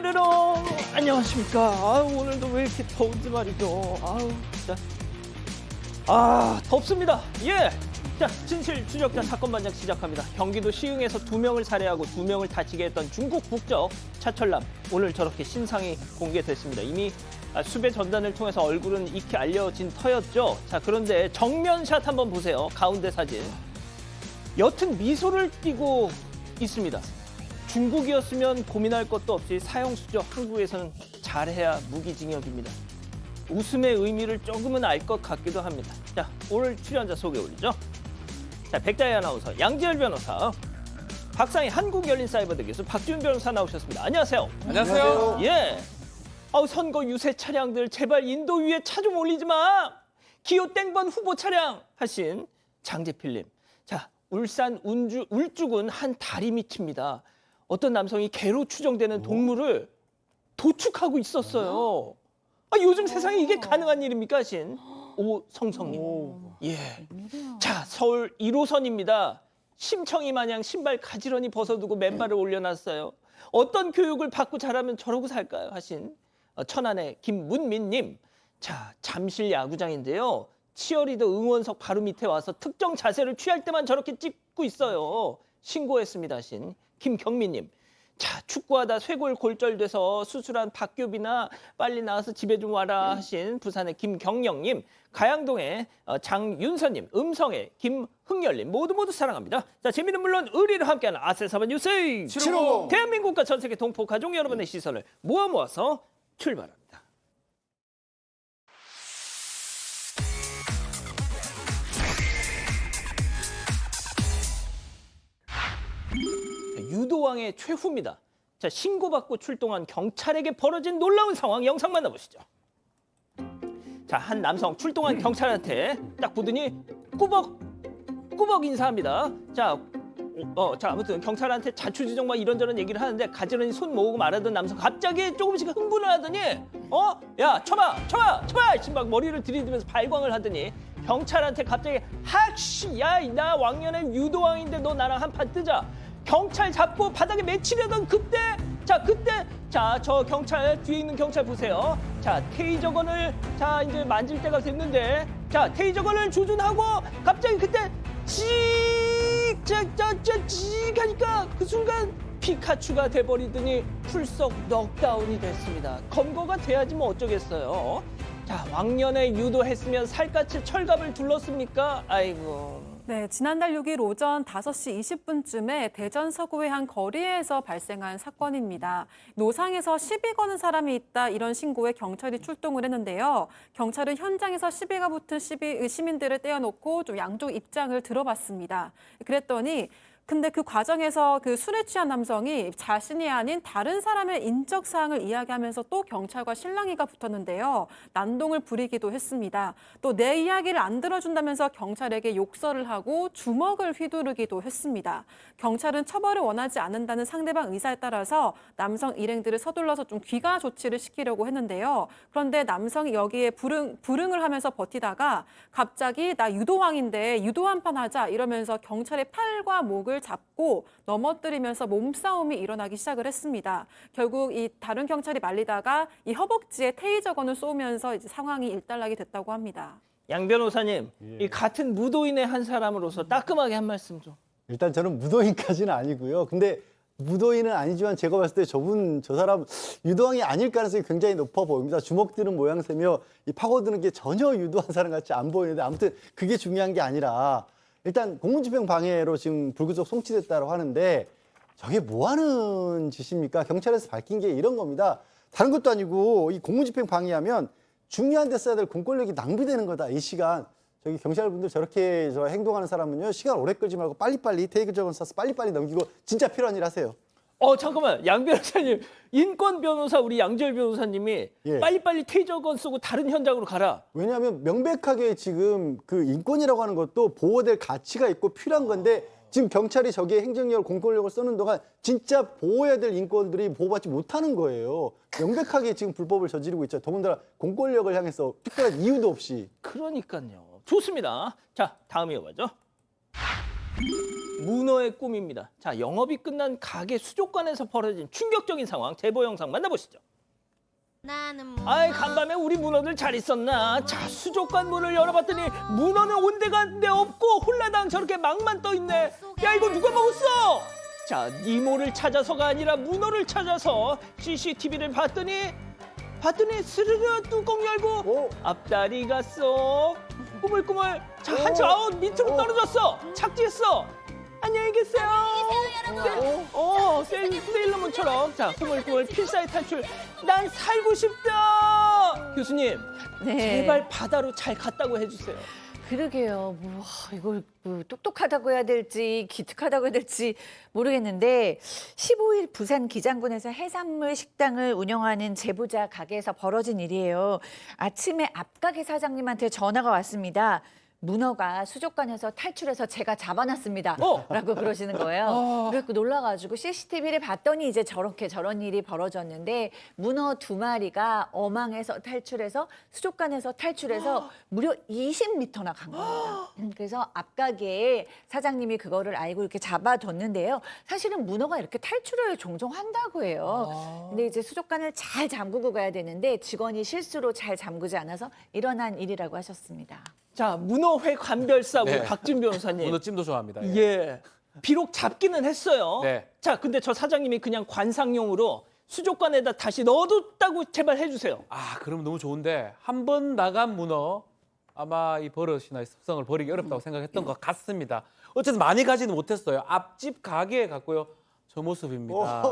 뾰로롱 안녕하십니까. 오늘도 왜 이렇게 더운지 말이죠. 진짜 덥습니다. 예. 자, 진실 추적자 사건 반장 시작합니다. 경기도 시흥에서 2명을 살해하고 2명을 다치게 했던 중국 국적 차철남, 오늘 저렇게 신상이 공개됐습니다. 이미 수배 전단을 통해서 얼굴은 익히 알려진 터였죠. 자, 그런데 정면샷 한번 보세요. 가운데 사진. 옅은 미소를 띠고 있습니다. 중국이었으면 고민할 것도 없이 사형수죠. 한국에서는 잘해야 무기징역입니다. 웃음의 의미를 조금은 알 것 같기도 합니다. 자, 오늘 출연자 소개 올리죠. 자, 백다희 아나운서, 양지열 변호사, 박상희 한국열린사이버대 교수, 박지훈 변호사 나오셨습니다. 안녕하세요. 안녕하세요. 예. 선거 유세 차량들 제발 인도 위에 차 좀 올리지 마. 기호 땡번 후보 차량 하신 장재필님. 자, 울산 울주군 한 다리 밑입니다. 어떤 남성이 개로 추정되는 동물을 도축하고 있었어요. 요즘 세상에 이게 가능한 일입니까, 하신 오성성님. 예. 자, 서울 1호선입니다. 심청이 마냥 신발 가지런히 벗어두고 맨발을 올려놨어요. 어떤 교육을 받고 자라면 저러고 살까요, 하신 천안의 김문민님. 자, 잠실 야구장인데요. 치어리더 응원석 바로 밑에 와서 특정 자세를 취할 때만 저렇게 찍고 있어요. 신고했습니다, 하신 김경민님. 자, 축구하다 쇄골 골절돼서 수술한 박규빈아 빨리 나와서 집에 좀 와라 하신 부산의 김경영님, 가양동의 장윤서님, 음성의 김흥열님, 모두 사랑합니다. 자, 재미는 물론 의리를 함께하는 아세사반 뉴스 750. 대한민국과 전 세계 동포 가족 여러분의 시선을 모아서 출발합니다. 유도왕의 최후입니다. 자, 신고받고 출동한 경찰에게 벌어진 놀라운 상황 영상 만나보시죠. 자, 한 남성 출동한 경찰한테 딱 보더니 꾸벅 인사합니다. 자, 아무튼 경찰한테 자초지종 막 이런저런 얘기를 하는데 가지런히 손 모으고 말하던 남성 갑자기 조금씩 흥분을 하더니 야, 쳐봐 막 머리를 들이대면서 발광을 하더니 경찰한테 갑자기 하씨, 야, 나 왕년의 유도왕인데 너 나랑 한판 뜨자. 경찰 잡고 바닥에 맺히려던 그때 저 경찰 뒤에 있는 경찰 보세요. 자, 테이저건을 이제 만질 때가 됐는데, 자, 테이저건을 조준하고 갑자기 그때 찌익 하니까 그 순간 피카츄가 돼버리더니 풀썩 넉다운이 됐습니다. 검거가 돼야지 뭐 어쩌겠어요. 자, 왕년에 유도했으면 살갗에 철갑을 둘렀습니까? 아이고. 네, 지난달 6일 오전 5시 20분쯤에 대전 서구의 한 거리에서 발생한 사건입니다. 노상에서 시비 거는 사람이 있다, 이런 신고에 경찰이 출동을 했는데요. 경찰은 현장에서 시비가 붙은 시민들을 떼어놓고 좀 양쪽 입장을 들어봤습니다. 그랬더니 근데 그 과정에서 그 술에 취한 남성이 자신이 아닌 다른 사람의 인적 사항을 이야기하면서 또 경찰과 실랑이가 붙었는데요. 난동을 부리기도 했습니다. 또 내 이야기를 안 들어준다면서 경찰에게 욕설을 하고 주먹을 휘두르기도 했습니다. 경찰은 처벌을 원하지 않는다는 상대방 의사에 따라서 남성 일행들을 서둘러서 좀 귀가 조치를 시키려고 했는데요. 그런데 남성이 여기에 불응을 하면서 버티다가 갑자기 나 유도왕인데 유도 한판 하자 이러면서 경찰의 팔과 목을 잡고 넘어뜨리면서 몸싸움이 일어나기 시작을 했습니다. 결국 이 다른 경찰이 말리다가 이 허벅지에 테이저건을 쏘면서 이제 상황이 일단락이 됐다고 합니다. 양 변호사님, 이 같은 무도인의 한 사람으로서 따끔하게 한 말씀 좀. 일단 저는 무도인까지는 아니고요. 근데 무도인은 아니지만 제가 봤을 때 저 사람 유도왕이 아닐 가능성이 굉장히 높아 보입니다. 주먹 드는 모양새며 이 파고드는 게 전혀 유도한 사람 같이 안 보이는데, 아무튼 그게 중요한 게 아니라 일단 공무집행 방해로 지금 불구속 송치됐다고 하는데 저게 뭐 하는 짓입니까? 경찰에서 밝힌 게 이런 겁니다. 다른 것도 아니고 이 공무집행 방해하면 중요한 데 써야 될 공권력이 낭비되는 거다. 이 시간. 저기 경찰분들 저렇게 행동하는 사람은요, 시간 오래 끌지 말고 빨리빨리 테이크적은 써서 빨리빨리 넘기고 진짜 필요한 일 하세요. 잠깐만, 양 변호사님, 인권 변호사 우리 양지열 변호사님이 빨리빨리 테이저건 쏘고 다른 현장으로 가라. 왜냐하면 명백하게 지금 그 인권이라고 하는 것도 보호될 가치가 있고 필요한 건데, 지금 경찰이 저기에 행정력을 공권력을 쓰는 동안 진짜 보호해야 될 인권들이 보호받지 못하는 거예요. 명백하게 지금 불법을 저지르고 있죠. 더군다나 공권력을 향해서 특별한 이유도 없이. 그러니까요. 좋습니다. 자, 다음 이어가죠. 문어의 꿈입니다. 자, 영업이 끝난 가게 수족관에서 벌어진 충격적인 상황 제보 영상 만나보시죠. 아이, 간밤에 우리 문어들 잘 있었나? 자, 수족관 문을 열어봤더니 문어는 온데간데 없고 홀라당 저렇게 막만 떠 있네. 야, 이거 누가 먹었어? 자, 니모를 찾아서가 아니라 문어를 찾아서 CCTV를 봤더니 스르르 뚜껑 열고 오. 앞다리가 쏙 꾸물꾸물. 자, 한참 밑으로 떨어졌어. 착지했어. 안녕히 계세요. 세일러문처럼. 자, 꾸물꾸물 필사의 탈출. 난 살고 싶다. 교수님, 네. 제발 바다로 잘 갔다고 해주세요. 그러게요. 이걸 똑똑하다고 해야 될지 기특하다고 해야 될지 모르겠는데 15일 부산 기장군에서 해산물 식당을 운영하는 제보자 가게에서 벌어진 일이에요. 아침에 앞가게 사장님한테 전화가 왔습니다. 문어가 수족관에서 탈출해서 제가 잡아놨습니다. 라고 그러시는 거예요. 그래서 놀라가지고 CCTV를 봤더니 이제 저런 일이 벌어졌는데 문어 2마리가 어망에서 탈출해서 수족관에서 탈출해서 무려 20m나 간 겁니다. 그래서 앞가게 사장님이 그거를 알고 이렇게 잡아뒀는데요. 사실은 문어가 이렇게 탈출을 종종 한다고 해요. 근데 이제 수족관을 잘 잠그고 가야 되는데 직원이 실수로 잘 잠그지 않아서 일어난 일이라고 하셨습니다. 자, 문어회 관별사 우리 네. 박준 변호사님. 문어찜도 좋아합니다. 예. 예. 비록 잡기는 했어요. 네. 자, 근데 저 사장님이 그냥 관상용으로 수족관에다 다시 넣어뒀다고 제발 해주세요. 아, 그럼 너무 좋은데 한 번 나간 문어 아마 이 버릇이나 이 습성을 버리기 어렵다고 생각했던 것 같습니다. 어쨌든 많이 가지는 못했어요. 앞집 가게에 갔고요. 저 모습입니다.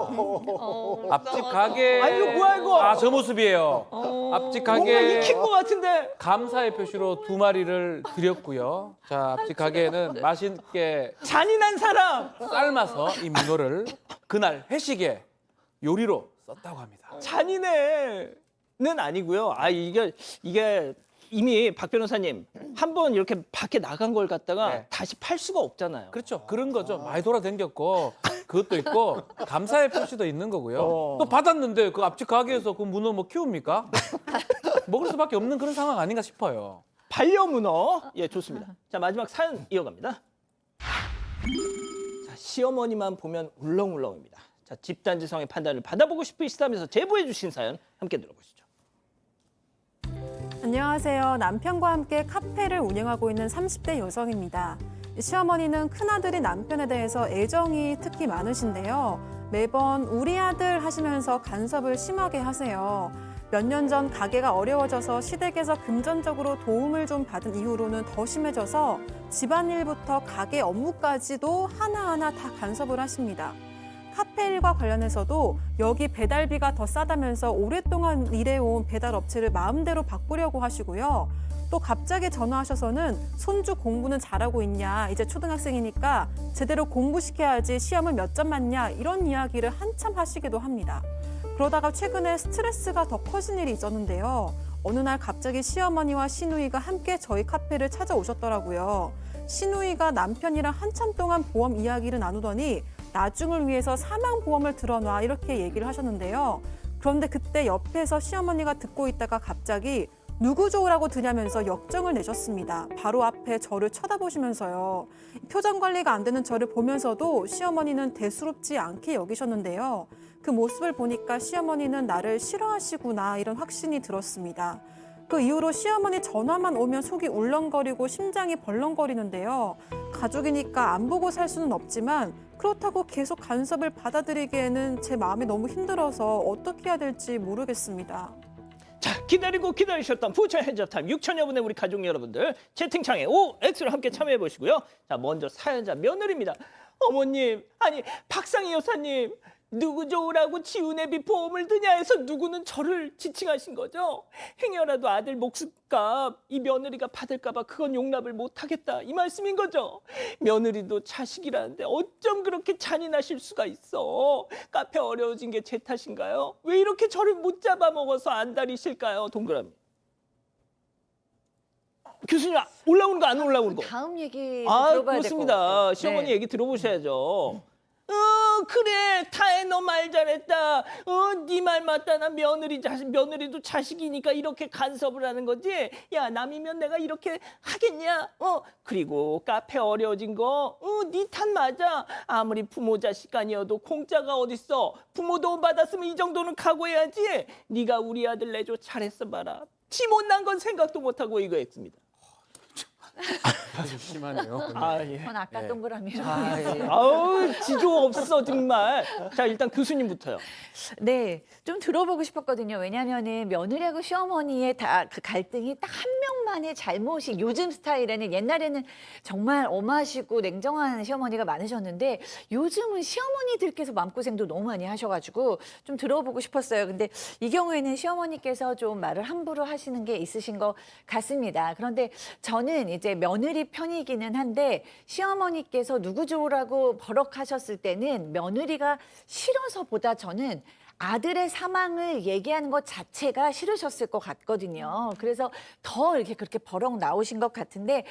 앞집 가게. 아니, 이거 뭐야, 이거? 아, 저 모습이에요. 앞집 뭔가 가게. 익힌 것 같은데. 감사의 표시로 2마리를 드렸고요. 자, 앞집 가게에는 맛있게 잔인한 사람. 삶아서 이 문어를 그날 회식에 요리로 썼다고 합니다. 잔인해는 아니고요. 아, 이게 이미 박 변호사님 한 번 이렇게 밖에 나간 걸 갖다가 네. 다시 팔 수가 없잖아요. 그렇죠. 그런 거죠. 많이 돌아다녔고 그것도 있고 감사의 표시도 있는 거고요. 또 받았는데 그 앞집 가게에서 그 문어 뭐 키웁니까? 먹을 수밖에 없는 그런 상황 아닌가 싶어요. 반려문어. 예, 좋습니다. 자, 마지막 사연 이어갑니다. 자, 시어머니만 보면 울렁울렁입니다. 자, 집단지성의 판단을 받아보고 싶으시다면서 제보해 주신 사연 함께 들어보시죠. 안녕하세요. 남편과 함께 카페를 운영하고 있는 30대 여성입니다. 시어머니는 큰아들이 남편에 대해서 애정이 특히 많으신데요. 매번 우리 아들 하시면서 간섭을 심하게 하세요. 몇 년 전 가게가 어려워져서 시댁에서 금전적으로 도움을 좀 받은 이후로는 더 심해져서 집안일부터 가게 업무까지도 하나하나 다 간섭을 하십니다. 카페 일과 관련해서도 여기 배달비가 더 싸다면서 오랫동안 일해온 배달업체를 마음대로 바꾸려고 하시고요. 또 갑자기 전화하셔서는 손주 공부는 잘하고 있냐, 이제 초등학생이니까 제대로 공부시켜야지 시험을 몇 점 맞냐, 이런 이야기를 한참 하시기도 합니다. 그러다가 최근에 스트레스가 더 커진 일이 있었는데요. 어느 날 갑자기 시어머니와 시누이가 함께 저희 카페를 찾아오셨더라고요. 시누이가 남편이랑 한참 동안 보험 이야기를 나누더니 나중을 위해서 사망보험을 들어놔 이렇게 얘기를 하셨는데요. 그런데 그때 옆에서 시어머니가 듣고 있다가 갑자기 누구 좋으라고 드냐면서 역정을 내셨습니다. 바로 앞에 저를 쳐다보시면서요. 표정 관리가 안 되는 저를 보면서도 시어머니는 대수롭지 않게 여기셨는데요. 그 모습을 보니까 시어머니는 나를 싫어하시구나 이런 확신이 들었습니다. 그 이후로 시어머니 전화만 오면 속이 울렁거리고 심장이 벌렁거리는데요. 가족이니까 안 보고 살 수는 없지만 그렇다고 계속 간섭을 받아들이기에는 제 마음이 너무 힘들어서 어떻게 해야 될지 모르겠습니다. 자, 기다리고 기다리셨던 부처 해저타임 6천여 분의 우리 가족 여러분들 채팅창에 OX로 함께 참여해 보시고요. 자, 먼저 사연자 며느리입니다. 어머님, 아니 박상희 여사님, 누구 좋으라고 지훈애비 보험을 드냐 해서 누구는 저를 지칭하신 거죠. 행여라도 아들 목숨값 이 며느리가 받을까 봐 그건 용납을 못하겠다 이 말씀인 거죠. 며느리도 자식이라는데 어쩜 그렇게 잔인하실 수가 있어. 카페 어려워진 게 제 탓인가요? 왜 이렇게 저를 못 잡아먹어서 안달이실까요? 동그라미. 교수님, 올라오는 거 안 올라오는 거? 다음 얘기 아, 들어봐야 될 것 그렇습니다. 같아요. 시어머니 네. 얘기 들어보셔야죠. 그래 타해 너 말 잘했다. 네 말 맞다. 나 며느리도 자식이니까 이렇게 간섭을 하는 거지. 야 남이면 내가 이렇게 하겠냐? 그리고 카페 어려워진 거 네 탓 맞아. 아무리 부모 자식 아니어도 공짜가 어딨어. 부모 도움 받았으면 이 정도는 각오해야지. 네가 우리 아들 내줘 잘했어 봐라. 지 못난 건 생각도 못하고 이거 했습니다. 아주 심하네요. 예. 전 아까 예. 동그라미로. 아우 지조 없어 정말. 자 일단 교수님부터요. 네, 좀 들어보고 싶었거든요. 왜냐하면은 며느리하고 시어머니의 다 그 갈등이 딱 한 명만의 잘못이 요즘 스타일에는 옛날에는 정말 엄하시고 냉정한 시어머니가 많으셨는데 요즘은 시어머니들께서 마음고생도 너무 많이 하셔가지고 좀 들어보고 싶었어요. 근데 이 경우에는 시어머니께서 좀 말을 함부로 하시는 게 있으신 것 같습니다. 그런데 저는 이제 며느리 편이기는 한데 시어머니께서 누구 좋으라고 버럭하셨을 때는 며느리가 싫어서보다 저는 아들의 사망을 얘기하는 것 자체가 싫으셨을 것 같거든요. 그래서 더 이렇게 그렇게 버럭 나오신 것 같은데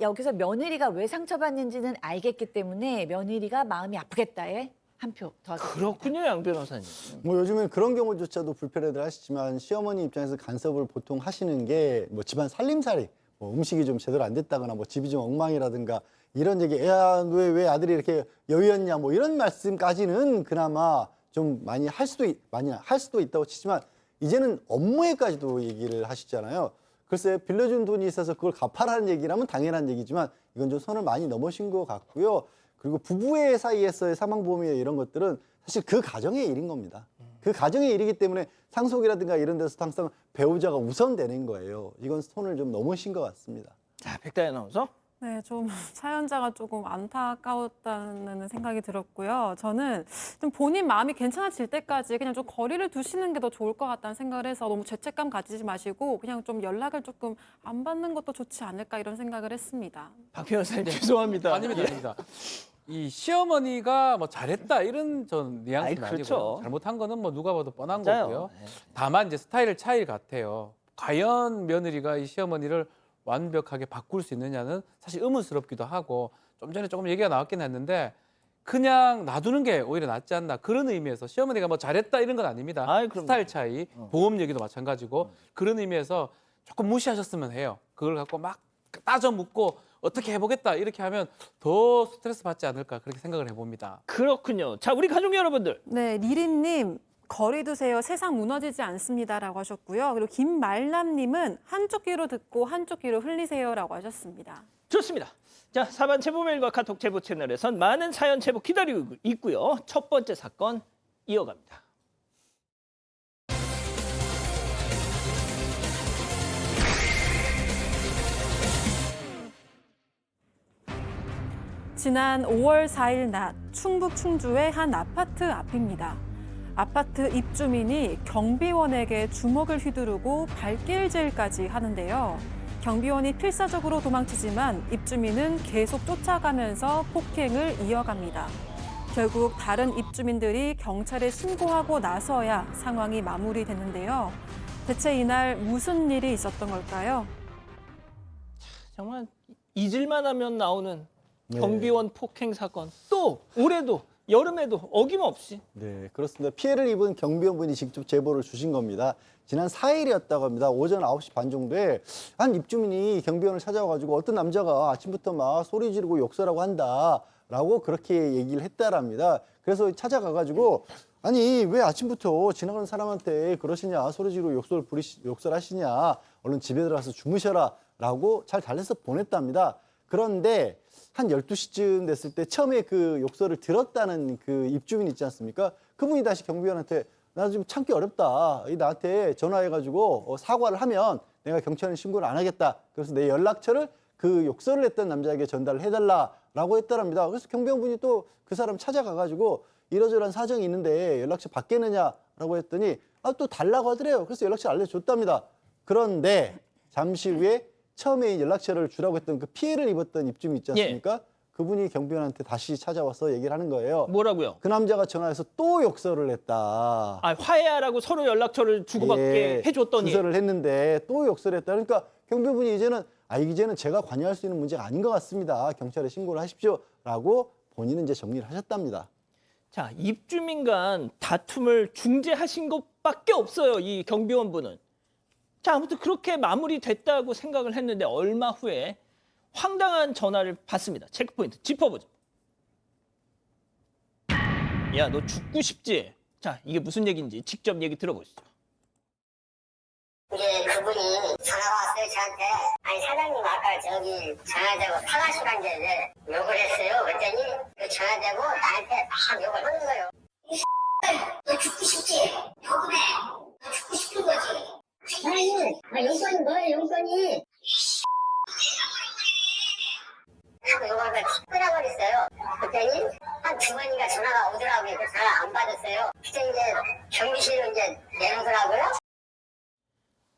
여기서 며느리가 왜 상처받는지는 알겠기 때문에 며느리가 마음이 아프겠다에 한 표 더. 그렇군요 양 변호사님. 뭐 요즘엔 그런 경우조차도 불편해들 하시지만 시어머니 입장에서 간섭을 보통 하시는 게 뭐 집안 살림살이, 뭐 음식이 좀 제대로 안 됐다거나 뭐 집이 좀 엉망이라든가 이런 얘기, 야, 왜 아들이 이렇게 여유였냐 뭐 이런 말씀까지는 그나마 좀 많이 할 수도 있다고 치지만 이제는 업무에까지도 얘기를 하시잖아요. 글쎄 빌려준 돈이 있어서 그걸 갚아라는 얘기라면 당연한 얘기지만 이건 좀 선을 많이 넘으신 것 같고요. 그리고 부부의 사이에서의 사망보험이나 이런 것들은 사실 그 가정의 일인 겁니다. 그 가정의 일이기 때문에 상속이라든가 이런 데서 항상 배우자가 우선되는 거예요. 이건 손을 좀 넘으신 것 같습니다. 자 백다현 아나운서. 네, 좀 사연자가 조금 안타까웠다는 생각이 들었고요. 저는 좀 본인 마음이 괜찮아질 때까지 그냥 좀 거리를 두시는 게 더 좋을 것 같다는 생각을 해서 너무 죄책감 가지지 마시고 그냥 좀 연락을 조금 안 받는 것도 좋지 않을까 이런 생각을 했습니다. 박 변호사님 죄송합니다. 아닙니다, 예. 아닙니다. 이 시어머니가 뭐 잘했다 이런 전 뉘앙스는 아이, 아니고요. 그렇죠. 잘못한 거는 뭐 누가 봐도 뻔한 맞아요. 거고요. 네. 다만 이제 스타일 차이 같아요. 과연 며느리가 이 시어머니를 완벽하게 바꿀 수 있느냐는 사실 의문스럽기도 하고 좀 전에 조금 얘기가 나왔긴 했는데 그냥 놔두는 게 오히려 낫지 않나 그런 의미에서 시어머니가 뭐 잘했다 이런 건 아닙니다. 아이, 그럼요. 스타일 차이, 보험 얘기도 마찬가지고 그런 의미에서 조금 무시하셨으면 해요. 그걸 갖고 막 따져 묻고 어떻게 해보겠다 이렇게 하면 더 스트레스 받지 않을까 그렇게 생각을 해봅니다. 그렇군요. 자 우리 가족 여러분들. 네, 리리님. 거리 두세요. 세상 무너지지 않습니다라고 하셨고요. 그리고 김말남님은 한쪽 귀로 듣고 한쪽 귀로 흘리세요라고 하셨습니다. 좋습니다. 자, 사반 제보 메일과 카톡 제보 채널에선 많은 사연 제보 기다리고 있고요. 첫 번째 사건 이어갑니다. 지난 5월 4일 낮 충북 충주의 한 아파트 앞입니다. 아파트 입주민이 경비원에게 주먹을 휘두르고 발길질까지 하는데요. 경비원이 필사적으로 도망치지만 입주민은 계속 쫓아가면서 폭행을 이어갑니다. 결국 다른 입주민들이 경찰에 신고하고 나서야 상황이 마무리됐는데요. 대체 이날 무슨 일이 있었던 걸까요? 정말 잊을만 하면 나오는 네. 경비원 폭행 사건. 또 올해도 여름에도 어김없이. 네, 그렇습니다. 피해를 입은 경비원분이 직접 제보를 주신 겁니다. 지난 4일이었다고 합니다. 오전 9시 반 정도에 한 입주민이 경비원을 찾아와가지고 어떤 남자가 아침부터 막 소리 지르고 욕설하고 한다라고 그렇게 얘기를 했다랍니다. 그래서 찾아가가지고 아니 왜 아침부터 지나가는 사람한테 그러시냐, 소리 지르고 욕설하시냐, 얼른 집에 들어가서 주무셔라라고 잘 달래서 보냈답니다. 그런데 한 12시쯤 됐을 때 처음에 그 욕설을 들었다는 그 입주민 있지 않습니까? 그분이 다시 경비원한테 나 지금 참기 어렵다. 나한테 전화해가지고 사과를 하면 내가 경찰에 신고를 안 하겠다. 그래서 내 연락처를 그 욕설을 했던 남자에게 전달을 해달라라고 했다랍니다. 그래서 경비원분이 또 그 사람 찾아가가지고 이러저러한 사정이 있는데 연락처 받겠느냐라고 했더니 또 달라고 하더래요. 그래서 연락처 알려줬답니다. 그런데 잠시 후에 처음에 연락처를 주라고 했던 그 피해를 입었던 입주민 있지 않습니까? 그분이 경비원한테 다시 찾아와서 얘기를 하는 거예요. 뭐라고요? 그 남자가 전화해서 또 욕설을 했다. 화해하라고 서로 연락처를 주고받게 해줬더니. 주설을 했는데 또 욕설을 했다. 그러니까 경비원분이 이제는 제가 관여할 수 있는 문제가 아닌 것 같습니다. 경찰에 신고를 하십시오라고 본인은 이제 정리를 하셨답니다. 자, 입주민 간 다툼을 중재하신 것밖에 없어요. 이 경비원분은. 자, 아무튼 그렇게 마무리됐다고 생각을 했는데 얼마 후에 황당한 전화를 받습니다. 체크포인트 짚어보죠. 야, 너 죽고 싶지? 자, 이게 무슨 얘기인지 직접 얘기 들어보시죠. 이제 그분이 전화가 왔어요, 저한테. 아니, 사장님, 아까 저기 전화되고 사과시간 전에 욕을 했어요. 그랬더니 그 전화되고 나한테 막 욕을 하는 거예요. 이 너 죽고 싶지? 욕을 해. 너 죽고 싶은 거지. 아니, 용건이 뭐야, 용건이? 하고 욕을 끊어버렸어요. 그랬더니 한 주머니가 전화가 오더라고요. 그 전화 안 받았어요. 그때 이제 경비실로 이제 내놓더라고요.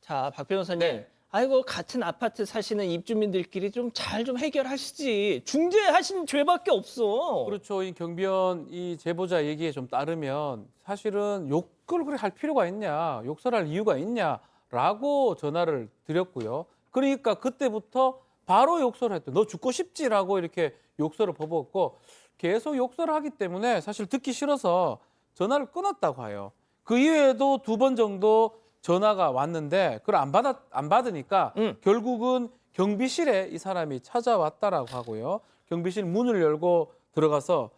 자, 박 변호사님. 아이고, 같은 아파트 사시는 입주민들끼리 좀 잘 좀 해결하시지. 중재하신 죄밖에 없어. 그렇죠. 이 경비원 이 제보자 얘기에 좀 따르면 사실은 욕을 그렇게 할 필요가 있냐, 욕설할 이유가 있냐라고 전화를 드렸고요. 그러니까 그때부터 바로 욕설을 했대. 너 죽고 싶지라고 이렇게 욕설을 퍼붓고 계속 욕설을 하기 때문에 사실 듣기 싫어서 전화를 끊었다고 해요. 그 이후에도 2번 정도 전화가 왔는데 그걸 안 받으니까 결국은 경비실에 이 사람이 찾아왔다라고 하고요. 경비실 문을 열고 들어가서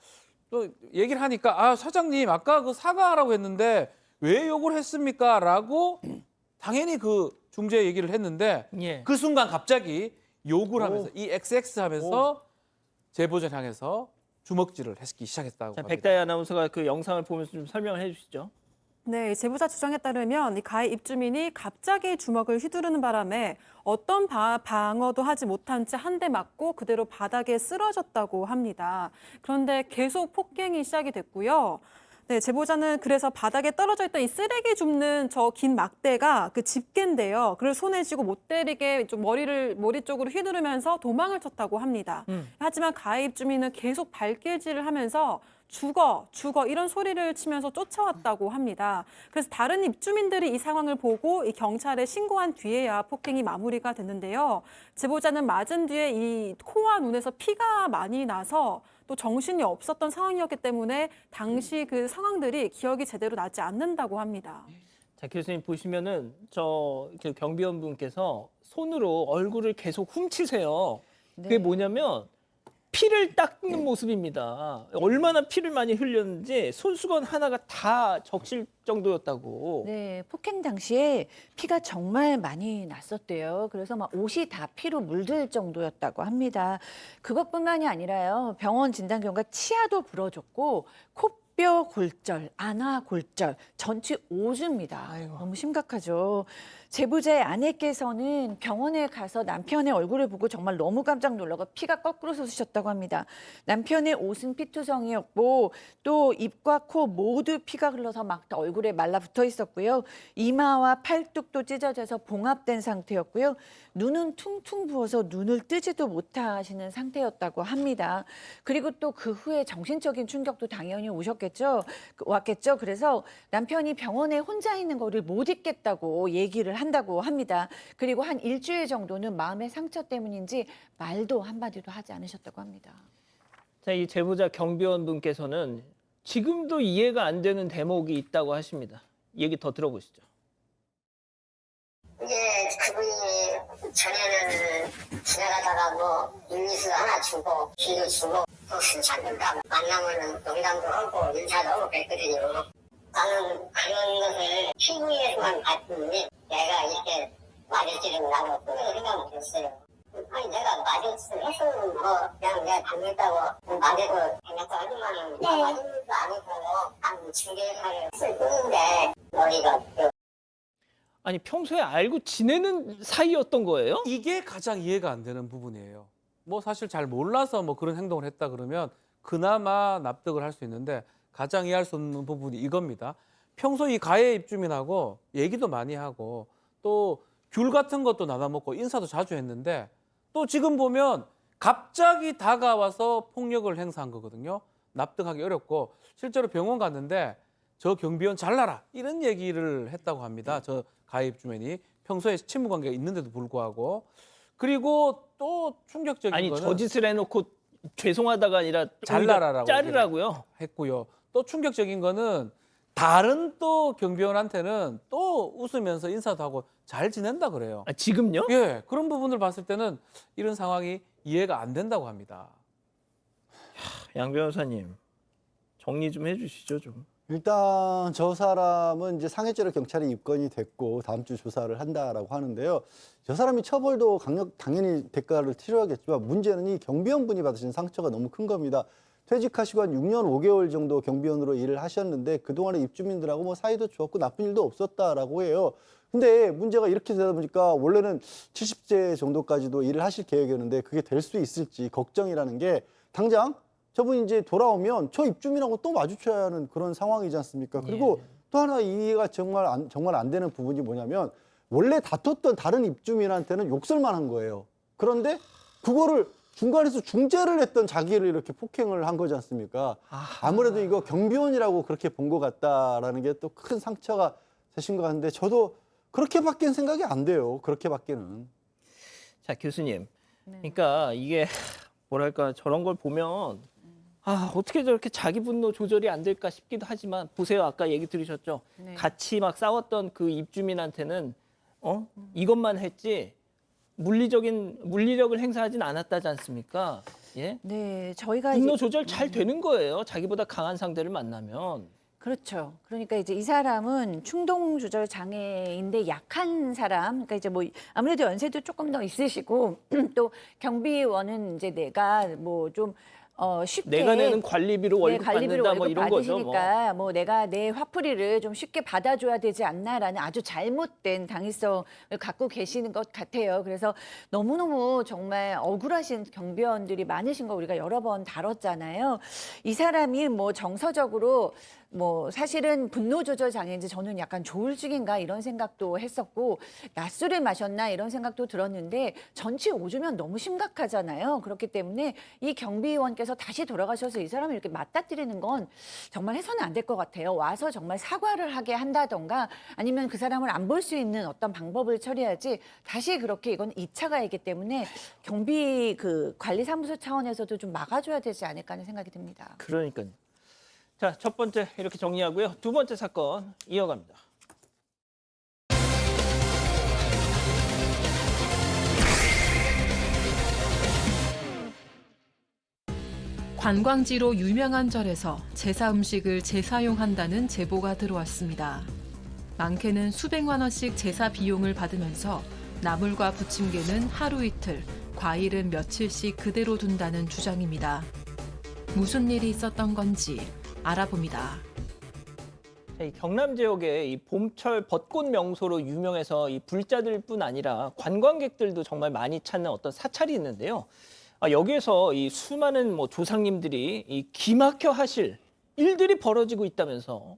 또 얘기를 하니까 아, 사장님 아까 그 사과하라고 했는데 왜 욕을 했습니까? 라고 당연히 그 중재 얘기를 했는데 예. 그 순간 갑자기 욕을 하면서 이 XX 하면서 제보자를 향해서 주먹질을 했기 시작했다고 자, 합니다. 백다희 아나운서가 그 영상을 보면서 좀 설명을 해주시죠. 네, 제보자 주장에 따르면 이 가해 입주민이 갑자기 주먹을 휘두르는 바람에 어떤 방어도 하지 못한 채 한 대 맞고 그대로 바닥에 쓰러졌다고 합니다. 그런데 계속 폭행이 시작이 됐고요. 네, 제보자는 그래서 바닥에 떨어져 있던 이 쓰레기 줍는 저 긴 막대가 그 집게인데요. 그걸 손에 쥐고 못 때리게 좀 머리 쪽으로 휘두르면서 도망을 쳤다고 합니다. 하지만 가해 입주민은 계속 발길질을 하면서 죽어 이런 소리를 치면서 쫓아왔다고 합니다. 그래서 다른 입주민들이 이 상황을 보고 이 경찰에 신고한 뒤에야 폭행이 마무리가 됐는데요. 제보자는 맞은 뒤에 이 코와 눈에서 피가 많이 나서 또 정신이 없었던 상황이었기 때문에 당시 그 상황들이 기억이 제대로 나지 않는다고 합니다. 자, 교수님 보시면은 저 경비원분께서 손으로 얼굴을 계속 훔치세요. 그게 뭐냐면 피를 닦는 모습입니다. 얼마나 피를 많이 흘렸는지 손수건 하나가 다 적실 정도였다고. 네, 폭행 당시에 피가 정말 많이 났었대요. 그래서 막 옷이 다 피로 물들 정도였다고 합니다. 그것뿐만이 아니라요. 병원 진단 결과 치아도 부러졌고 코뼈 골절, 안화 골절, 전치 오주입니다. 너무 심각하죠. 제보자의 아내께서는 병원에 가서 남편의 얼굴을 보고 정말 너무 깜짝 놀라고 피가 거꾸로 솟으셨다고 합니다. 남편의 옷은 피투성이었고 또 입과 코 모두 피가 흘러서 막 얼굴에 말라붙어 있었고요. 이마와 팔뚝도 찢어져서 봉합된 상태였고요. 눈은 퉁퉁 부어서 눈을 뜨지도 못하시는 상태였다고 합니다. 그리고 또 그 후에 정신적인 충격도 당연히 왔겠죠. 그래서 남편이 병원에 혼자 있는 거를 못 있겠다고 얘기를 한다고 합니다. 그리고 한 일주일 정도는 마음의 상처 때문인지 말도 한마디도 하지 않으셨다고 합니다. 자, 이 제보자 경비원분께서는 지금도 이해가 안 되는 대목이 있다고 하십니다. 얘기 더 들어보시죠. 이제 그분이 전에는 지나가다가 뭐 음료수 하나 주고 귀도 주고 또 술 찾는다 만나면은 농담도 하고 인사도 하고 그랬거든요. 나는 그런 것을 TV에서만 봤는데 내가 이렇게 맞을 줄은 나도 꿈에도 생각 못했어요. 아니 내가 맞을 줄 했으면 뭐 그냥 내가 당했다고 맞아도 당했다 하지만은 맞은 것도 아니고 난 중개사를 했을 뿐인데 머리가 없고. 아니, 평소에 알고 지내는 사이였던 거예요? 이게 가장 이해가 안 되는 부분이에요. 뭐 사실 잘 몰라서 뭐 그런 행동을 했다 그러면 그나마 납득을 할 수 있는데 가장 이해할 수 없는 부분이 이겁니다. 평소 이 가해 입주민하고 얘기도 많이 하고 또 귤 같은 것도 나눠 먹고 인사도 자주 했는데 또 지금 보면 갑자기 다가와서 폭력을 행사한 거거든요. 납득하기 어렵고 실제로 병원 갔는데 저 경비원 잘라라 이런 얘기를 했다고 합니다. 저 가해 입주민이 평소에 친무 관계가 있는데도 불구하고. 그리고 또 충격적인 아니, 거는 저 짓을 해놓고 죄송하다가 아니라 잘라라라고 자르라고요. 했고요. 또 충격적인 거는 다른 또 경비원한테는 또 웃으면서 인사도 하고 잘 지낸다 그래요. 아, 지금요? 예, 그런 부분을 봤을 때는 이런 상황이 이해가 안 된다고 합니다. 양 변호사님 정리 좀 해주시죠 좀. 일단 저 사람은 이제 상해죄로 경찰에 입건이 됐고 다음 주 조사를 한다라고 하는데요. 저 사람이 처벌도 당연히 대가를 치러야겠지만 문제는 이 경비원분이 받으신 상처가 너무 큰 겁니다. 퇴직하시고 한 6년 5개월 정도 경비원으로 일을 하셨는데 그동안에 입주민들하고 뭐 사이도 좋았고 나쁜 일도 없었다라고 해요. 근데 문제가 이렇게 되다 보니까 원래는 70세 정도까지도 일을 하실 계획이었는데 그게 될 수 있을지 걱정이라는 게 당장 저분이 이제 돌아오면 저 입주민하고 또 마주쳐야 하는 그런 상황이지 않습니까? 그리고 또 하나 이해가 정말 안 되는 부분이 뭐냐면 원래 다퉜던 다른 입주민한테는 욕설만 한 거예요. 그런데 그거를 중간에서 중재를 했던 자기를 이렇게 폭행을 한 거지 않습니까? 아무래도 이거 경비원이라고 그렇게 본 것 같다라는 게 또 큰 상처가 되신 것 같은데 저도 그렇게밖에는 생각이 안 돼요. 그렇게밖에는. 자 교수님, 네. 그러니까 이게 뭐랄까 저런 걸 보면 아 어떻게 저렇게 자기 분노 조절이 안 될까 싶기도 하지만 보세요 아까 얘기 들으셨죠? 네. 같이 막 싸웠던 그 입주민한테는 이것만 했지 물리력을 행사하진 않았다지 않습니까? 예? 네, 저희가 분노 이제 조절 잘 되는 거예요. 자기보다 강한 상대를 만나면. 그렇죠. 그러니까 이제 이 사람은 충동 조절 장애인데 약한 사람. 그러니까 이제 뭐 아무래도 연세도 조금 더 있으시고 또 경비원은 이제 내가 뭐 좀 쉽게 내가 내는 관리비로 월급 관리비로 받는다 뭐 월급 이런 거죠. 뭐. 받으시니까 뭐 내가 내 화풀이를 좀 쉽게 받아줘야 되지 않나라는 아주 잘못된 당위성을 갖고 계시는 것 같아요. 그래서 너무너무 정말 억울하신 경비원들이 많으신 거 우리가 여러 번 다뤘잖아요. 이 사람이 뭐 정서적으로 뭐 사실은 분노 조절 장애인지 저는 약간 조울증인가 이런 생각도 했었고 낮술을 마셨나 이런 생각도 들었는데 전치 5주면 너무 심각하잖아요. 그렇기 때문에 이 경비원께서 다시 돌아가셔서 이 사람을 이렇게 맞닥뜨리는 건 정말 해서는 안 될 것 같아요. 와서 정말 사과를 하게 한다던가 아니면 그 사람을 안 볼 수 있는 어떤 방법을 처리하지 다시 그렇게 이건 2차 가해이기 때문에 경비 그 관리사무소 차원에서도 좀 막아줘야 되지 않을까 하는 생각이 듭니다. 그러니까요. 자, 첫 번째 이렇게 정리하고요. 두 번째 사건 이어갑니다. 관광지로 유명한 절에서 제사 음식을 재사용한다는 제보가 들어왔습니다. 많게는 수백만 원씩 제사 비용을 받으면서 나물과 부침개는 하루 이틀, 과일은 며칠씩 그대로 둔다는 주장입니다. 무슨 일이 있었던 건지 알아봅니다. 이 경남 지역의 이 봄철 벚꽃 명소로 유명해서 이 불자들뿐 아니라 관광객들도 정말 많이 찾는 어떤 사찰이 있는데요. 여기에서 이 수많은 뭐 조상님들이 이 기막혀 하실 일들이 벌어지고 있다면서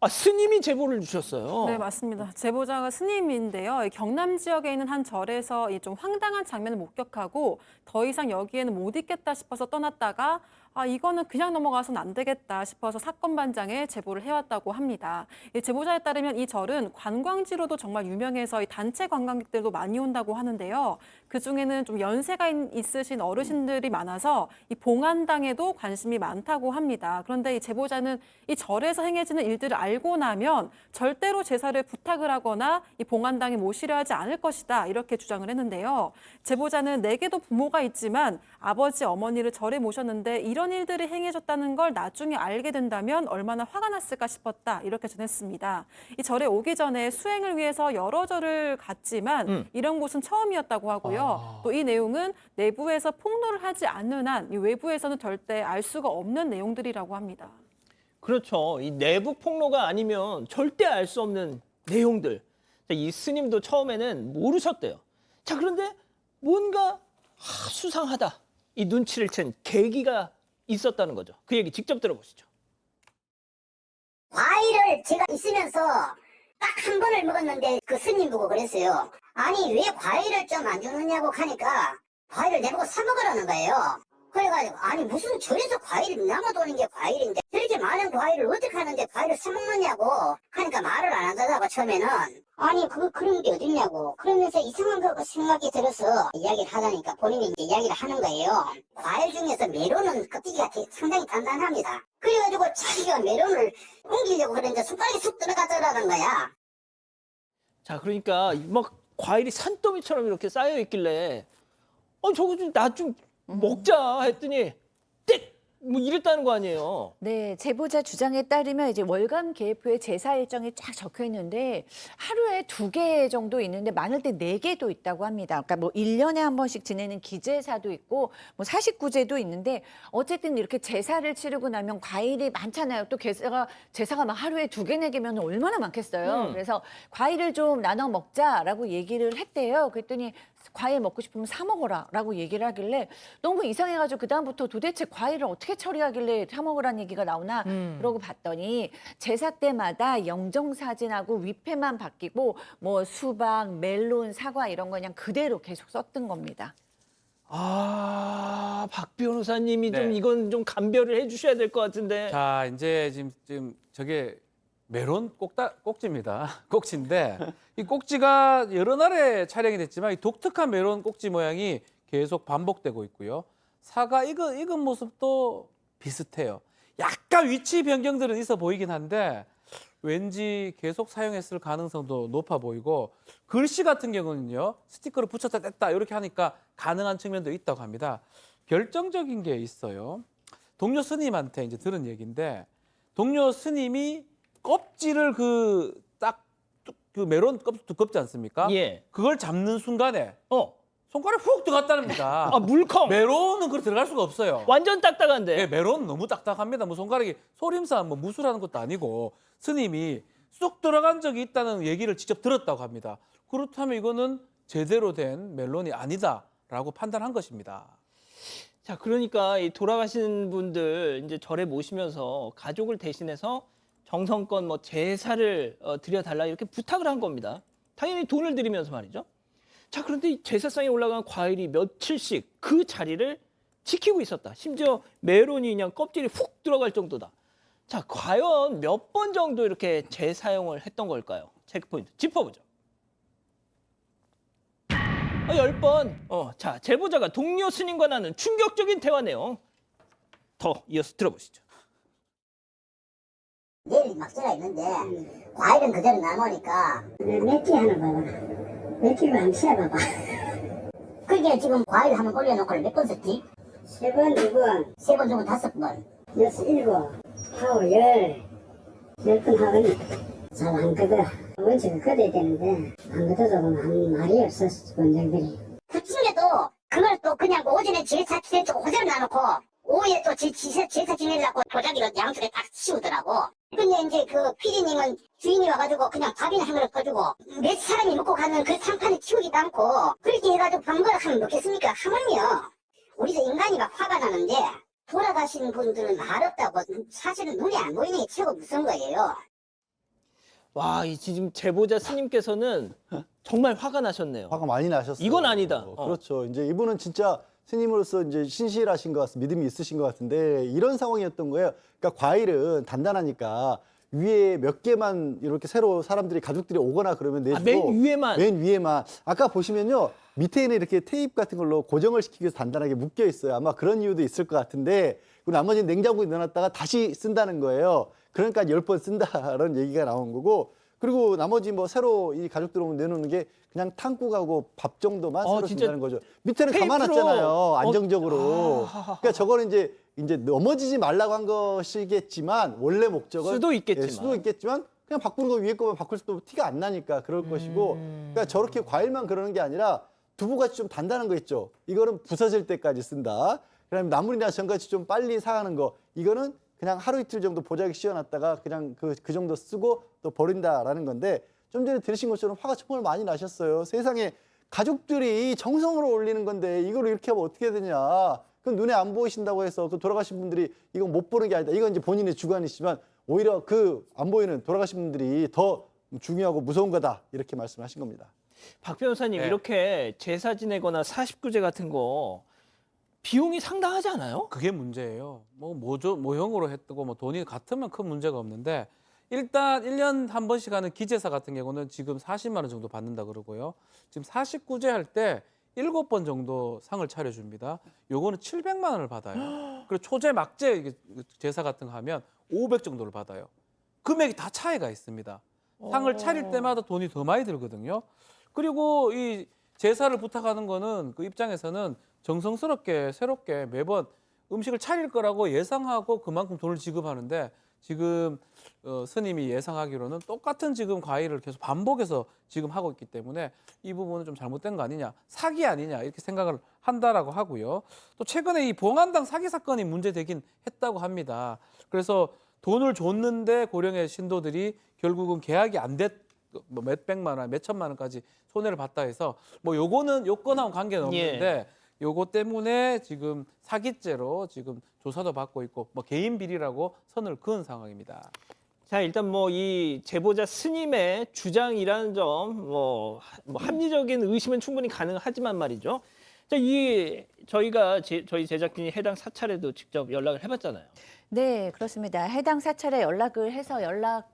스님이 제보를 주셨어요. 네, 맞습니다. 제보자가 스님인데요. 경남 지역에 있는 한 절에서 좀 황당한 장면을 목격하고 더 이상 여기에는 못 있겠다 싶어서 떠났다가 이거는 그냥 넘어가서는 안 되겠다 싶어서 사건 반장에 제보를 해왔다고 합니다. 제보자에 따르면 이 절은 관광지로도 정말 유명해서 이 단체 관광객들도 많이 온다고 하는데요. 그중에는 좀 연세가 있으신 어르신들이 많아서 이 봉안당에도 관심이 많다고 합니다. 그런데 이 제보자는 이 절에서 행해지는 일들을 알고 나면 절대로 제사를 부탁을 하거나 이 봉안당에 모시려 하지 않을 것이다 이렇게 주장을 했는데요. 제보자는 내게도 부모가 있지만 아버지, 어머니를 절에 모셨는데 이런 일들이 행해졌다는 걸 나중에 알게 된다면 얼마나 화가 났을까 싶었다 이렇게 전했습니다. 이 절에 오기 전에 수행을 위해서 여러 절을 갔지만 이런 곳은 처음이었다고 하고요. 또 이 내용은 내부에서 폭로를 하지 않는 한 이 외부에서는 절대 알 수가 없는 내용들이라고 합니다. 그렇죠. 이 내부 폭로가 아니면 절대 알 수 없는 내용들. 이 스님도 처음에는 모르셨대요. 자, 그런데 뭔가 수상하다. 이 눈치를 챈 계기가 있었다는 거죠. 그 얘기 직접 들어보시죠. 과일을 제가 있으면서 딱 한 번을 먹었는데 그 스님 보고 그랬어요. 아니 왜 과일을 좀 안 주느냐고 하니까 과일을 내보고 사 먹으라는 거예요. 그래가지고 아니 무슨 절에서 과일이 남아도는 게 과일인데 저렇게 많은 과일을 어떻게 하는데 과일을 사먹느냐고 하니까 말을 안 하더라고 처음에는. 아니 그런 게 어딨냐고 그러면서 이상한 거 생각이 들어서 이야기를 하다니까 본인이 이제 이야기를 하는 거예요. 과일 중에서 메론은 껍데기가 상당히 단단합니다. 그래가지고 자기가 메론을 옮기려고 그랬는데 손가락이 쑥 들어가더라는 거야. 자, 그러니까 막 과일이 산더미처럼 이렇게 쌓여 있길래 저거 좀 나 좀 먹자 했더니 띡! 뭐 이랬다는 거 아니에요. 네, 제보자 주장에 따르면 이제 월간 계획표에 제사 일정이 쫙 적혀 있는데 하루에 2개 정도 있는데 많을 때 4개도 있다고 합니다. 그러니까 뭐 1년에 한 번씩 지내는 기제사도 있고 뭐 사식구제도 있는데 어쨌든 이렇게 제사를 치르고 나면 과일이 많잖아요. 또 제사가 막 하루에 2개, 4개면 얼마나 많겠어요. 그래서 과일을 좀 나눠 먹자라고 얘기를 했대요. 그랬더니 과일 먹고 싶으면 사 먹어라라고 얘기를 하길래 너무 이상해가지고 그다음부터 도대체 과일을 어떻게 처리하길래 사 먹으라는 얘기가 나오나 그러고 봤더니 제사 때마다 영정사진하고 위패만 바뀌고 뭐 수박, 멜론, 사과 이런 거 그냥 그대로 계속 썼던 겁니다. 아, 박 변호사님이 좀 네. 이건 좀 감별을 해주셔야 될 것 같은데. 자, 이제 지금 저게 메론 꼭지입니다. 꼭지인데 이 꼭지가 여러 날에 촬영이 됐지만 이 독특한 메론 꼭지 모양이 계속 반복되고 있고요. 사과 익은 모습도 비슷해요. 약간 위치 변경들은 있어 보이긴 한데 왠지 계속 사용했을 가능성도 높아 보이고 글씨 같은 경우는요. 스티커를 붙였다 뗐다 이렇게 하니까 가능한 측면도 있다고 합니다. 결정적인 게 있어요. 동료 스님한테 이제 들은 얘기인데 동료 스님이 껍질을 그 메론 껍질 두껍지 않습니까? 예. 그걸 잡는 순간에 손가락이 훅 들어갔답니다. 아, 물컹. 메론은 그렇게 들어갈 수가 없어요. 완전 딱딱한데. 네, 메론은 너무 딱딱합니다. 뭐 손가락이 소림산 뭐 무술하는 것도 아니고 스님이 쑥 들어간 적이 있다는 얘기를 직접 들었다고 합니다. 그렇다면 이거는 제대로 된 멜론이 아니다라고 판단한 것입니다. 자, 그러니까 이 돌아가신 분들 이제 절에 모시면서 가족을 대신해서 정성껏 뭐 제사를 드려달라 이렇게 부탁을 한 겁니다. 당연히 돈을 드리면서 말이죠. 자, 그런데 이 제사상에 올라간 과일이 며칠씩 그 자리를 지키고 있었다. 심지어 메론이 그냥 껍질이 훅 들어갈 정도다. 자, 과연 몇 번 정도 이렇게 재사용을 했던 걸까요? 체크포인트 짚어보죠. 10번. 자, 제보자가 동료 스님과 나눈 충격적인 대화 내용 더 이어서 들어보시죠. 내일 막지가 있는데 과일은 그대로 남으니까 몇 개 하나 봐봐. 몇 개를 한번 세봐봐. 그게 지금 과일 한번 올려놓고 몇 번 썼지? 3번, 2번, 3번 정도 5번. 6, 7, 9, 10. 10번 하거든. 잘 안 걷어. 원칙은 걷어야 되는데 안 걷어서 한 말이 없었어, 원장들이. 부침개도 그걸 또 그냥 오전에 제사 지내고 그대로 놔놓고 오후에 또 제사 지내려고 도자기로 양쪽에 딱 씌우더라고. 근데 이제 그 피디님은 주인이 와가지고 그냥 밥이나 한 그릇 꺼주고 몇 사람이 먹고 가는 그 상판에 치우지도 않고 그렇게 해가지고 밥먹으라 하면 먹겠습니까? 하면요. 우리도 인간이 막 화가 나는데 돌아가신 분들은 말 없다고 사실은 눈에 안 보이는 게 최고 무서운 거예요. 와, 이 지금 제보자 스님께서는 정말 화가 나셨네요. 화가 많이 나셨어요. 이건 아니다. 그렇죠. 이제 이분은 진짜 스님으로서 이제 신실하신 것 같습니다. 믿음이 있으신 것 같은데 이런 상황이었던 거예요. 그러니까 과일은 단단하니까 위에 몇 개만 이렇게 새로 사람들이 가족들이 오거나 그러면 내주고 맨 위에만. 맨 위에만 아까 보시면요 밑에는 이렇게 테이프 같은 걸로 고정을 시키기 위해서 단단하게 묶여 있어요. 아마 그런 이유도 있을 것 같은데 그리고 나머지는 냉장고에 넣어놨다가 다시 쓴다는 거예요. 그러니까 10번 쓴다라는 얘기가 나온 거고 그리고 나머지 뭐 새로 이 가족들 오면 내놓는 게 그냥 탕국하고 밥 정도만 새로 진짜 준다는 거죠. 밑에는 테이프로. 감아놨잖아요. 안정적으로. 아. 그러니까 저거는 이제 넘어지지 말라고 한 것이겠지만 원래 목적은 수도 있겠지만. 예, 수도 있겠지만 그냥 바꾸는 거 위에 거만 바꿀 수도 티가 안 나니까 그럴 것이고 그러니까 저렇게 과일만 그러는 게 아니라 두부같이 좀 단단한 거 있죠. 이거는 부서질 때까지 쓴다. 그다음에 나물이나 전같이 좀 빨리 상하는 거 이거는 그냥 하루 이틀 정도 보자기 씌워놨다가 그냥 그 정도 쓰고 또 버린다라는 건데 좀 전에 들으신 것처럼 화가 정말 많이 나셨어요. 세상에 가족들이 정성으로 올리는 건데 이걸 이렇게 하면 어떻게 되냐. 그건 눈에 안 보이신다고 해서 그 돌아가신 분들이 이건 못 보는 게 아니다. 이건 이제 본인의 주관이지만 오히려 그 안 보이는 돌아가신 분들이 더 중요하고 무서운 거다. 이렇게 말씀하신 겁니다. 박 변호사님 네. 이렇게 제사 지내거나 사십구제 같은 거 비용이 상당하지 않아요? 그게 문제예요. 뭐 모형으로 했고 뭐 돈이 같으면 큰 문제가 없는데 일단 1년 한 번씩 하는 기재사 같은 경우는 지금 40만 원 정도 받는다 그러고요. 지금 49제 할 때 7번 정도 상을 차려줍니다. 요거는 700만 원을 받아요. 그리고 초제 막제 이게 제사 같은 거 하면 500 정도를 받아요. 금액이 다 차이가 있습니다. 상을 차릴 때마다 돈이 더 많이 들거든요. 그리고 이 제사를 부탁하는 거는 그 입장에서는 정성스럽게 새롭게 매번 음식을 차릴 거라고 예상하고 그만큼 돈을 지급하는데 지금 스님이 예상하기로는 똑같은 지금 과일을 계속 반복해서 지금 하고 있기 때문에 이 부분은 좀 잘못된 거 아니냐, 사기 아니냐 이렇게 생각을 한다라고 하고요. 또 최근에 이 봉안당 사기 사건이 문제되긴 했다고 합니다. 그래서 돈을 줬는데 고령의 신도들이 결국은 계약이 안 됐, 뭐 몇백만 원, 몇천만 원까지 손해를 봤다 해서 뭐 요거는 요건하고 관계는 없는데 요거 때문에 지금 사기죄로 지금 조사도 받고 있고 뭐 개인 비리라고 선을 그은 상황입니다. 자, 일단 뭐 이 제보자 스님의 주장이라는 점 뭐 합리적인 의심은 충분히 가능하지만 말이죠. 자, 저희가 저희 제작진이 해당 사찰에도 직접 연락을 해봤잖아요. 네, 그렇습니다. 해당 사찰에 연락을 해서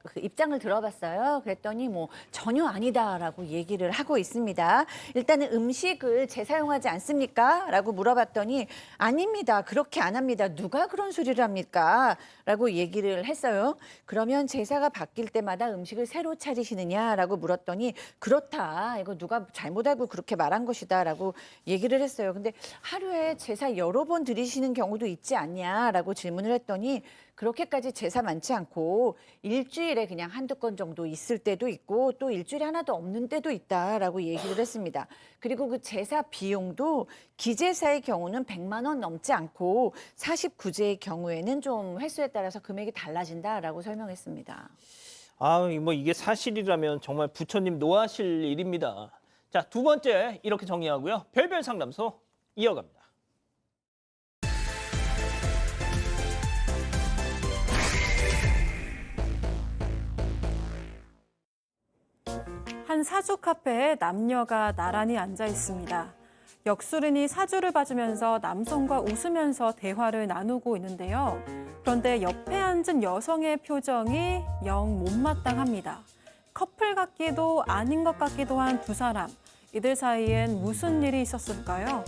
그 입장을 들어봤어요. 그랬더니 뭐 전혀 아니다라고 얘기를 하고 있습니다. 일단은 음식을 재사용하지 않습니까? 라고 물어봤더니 아닙니다. 그렇게 안 합니다. 누가 그런 소리를 합니까? 라고 얘기를 했어요. 그러면 제사가 바뀔 때마다 음식을 새로 차리시느냐라고 물었더니 그렇다. 이거 누가 잘못 알고 그렇게 말한 것이다 라고 얘기를 했어요. 근데 하루에 제사 여러 번 드리시는 경우도 있지 않냐라고 질문을 했더니 그렇게까지 제사 많지 않고 일주일에 그냥 한두 건 정도 있을 때도 있고 또 일주일에 하나도 없는 때도 있다라고 얘기를 했습니다. 그리고 그 제사 비용도 기제사의 경우는 100만 원 넘지 않고 49제의 경우에는 좀 횟수에 따라서 금액이 달라진다라고 설명했습니다. 아, 뭐 이게 사실이라면 정말 부처님 노하실 일입니다. 자, 두 번째 이렇게 정리하고요. 별별 상담소 이어갑니다. 한 사주 카페에 남녀가 나란히 앉아 있습니다. 역술인이 사주를 봐주면서 남성과 웃으면서 대화를 나누고 있는데요. 그런데 옆에 앉은 여성의 표정이 영 못마땅합니다. 커플 같기도 아닌 것 같기도 한 두 사람. 이들 사이엔 무슨 일이 있었을까요?